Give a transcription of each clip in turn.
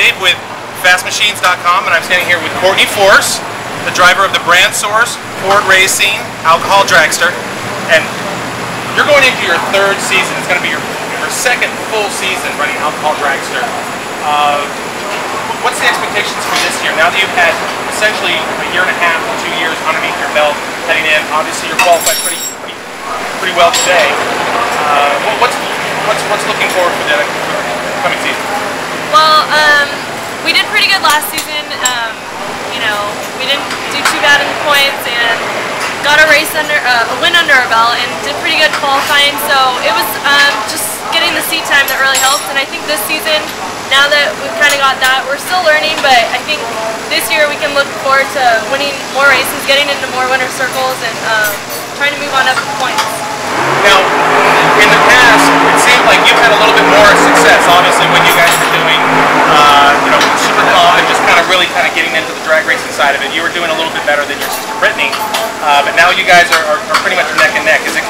Dave with fastmachines.com, and I'm standing here with Courtney Force, the driver of the brand source Ford Racing alcohol dragster. And you're going into your third season. It's going to be your second full season running alcohol dragster. What's the expectations for this year? Now that you've had essentially a year and a half to 2 years underneath your belt heading in, obviously you're qualified pretty well today. What's looking forward for the coming season? Well, we did pretty good last season. You know, we didn't do too bad in the points and got a win under our belt and did pretty good qualifying. So it was just getting the seat time that really helped. And I think this season, now that we've kind of got that, we're still learning, but I think this year we can look forward to winning more races, getting into more winner circles, and trying to move on up the points. Now, in the past, it seemed like you've had a little bit more success, obviously, when you guys were doing, Super Club and just really getting into the drag racing side of it. You were doing a little bit better than your sister Brittany, but now you guys are pretty much neck and neck. Is it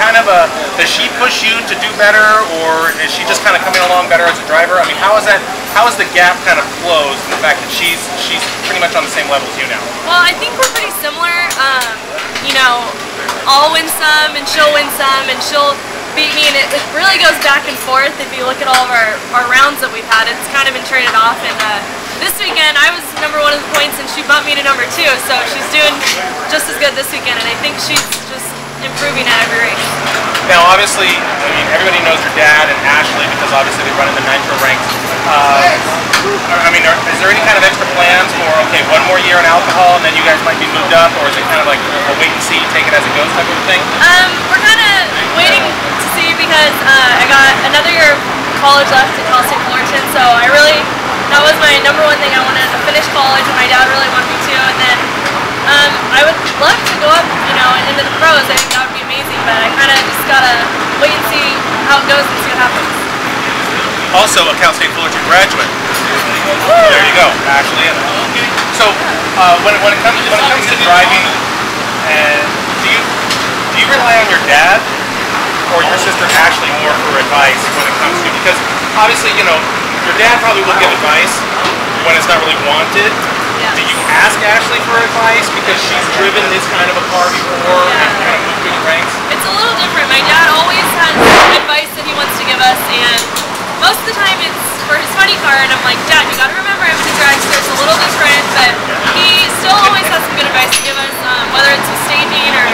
does she push you to do better, or is she just coming along better as a driver? I mean, how is the gap closed in the fact that she's pretty much on the same level as you now? Well, I think we're pretty similar. You know, I'll win some and she'll win some and she'll beat me, and it really goes back and forth. If you look at all of our rounds that we've had, it's kind of been traded off. And this weekend I was #1 in the points and she bumped me to #2, so she's doing just as good this weekend, and I think she's just improving at every race. Now, obviously, I mean, everybody knows your dad and Ashley because obviously they run in the Nitro ranks. I mean, is there any kind of extra plans for, okay, one more year in alcohol and then you guys might be moved up, or is it like a wait and see, take it as it goes type of thing? We're kind of waiting to see because I got another year of college left at Cal State Fullerton, so that was my #1 thing. I wanted to finish college, and my dad really wanted me to, and then I would love to go up, into the pros. I think that would be amazing, but I kind of just gotta wait and see how it goes and see what happens. Also a Cal State Fullerton graduate. Woo! There you go, Ashley. So when it comes to driving, do you rely on your dad or your sister Ashley more for advice when it comes to, because obviously your dad probably will give advice when it's not really wanted. Yes. Do you ask Ashley for advice because she's driven this kind of a car before and moved through the ranks? It's a little different. My dad always has advice that he wants to give us, and most of the time it's for his funny car, and I'm like, Dad, you gotta remember I'm in the dragster, it's a little different, but he still always has some good advice to give us, whether it's with staging or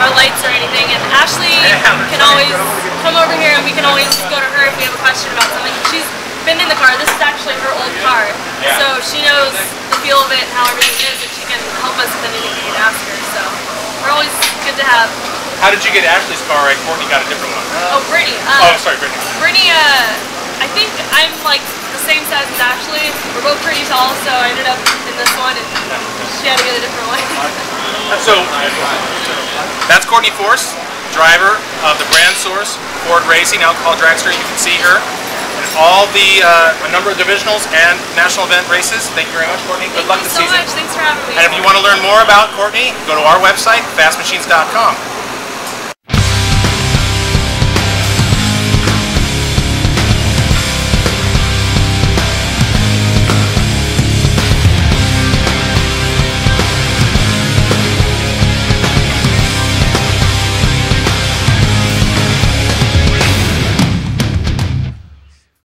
our lights or anything. And Ashley can always come over here and we can always go to her if we have a question about something. She's been in the car. This is actually her old car, so she knows the feel of it and how everything is, and she can help us with anything we need to ask her. So we're always good to have. How did you get Ashley's car and Courtney got a different one? Brittany. Sorry, Brittany. Brittany, I think I'm like the same size as Ashley. We're both pretty tall, so I ended up in this one, and she had to get a different one. So that's Courtney Force, driver of the brand source Ford Racing alcohol dragster. You can see her in all the a number of divisionals and national event races. Thank you very much, Courtney. Good luck this season. Thanks so much. Thanks for having me. And if you want to learn more about Courtney, go to our website, fastmachines.com.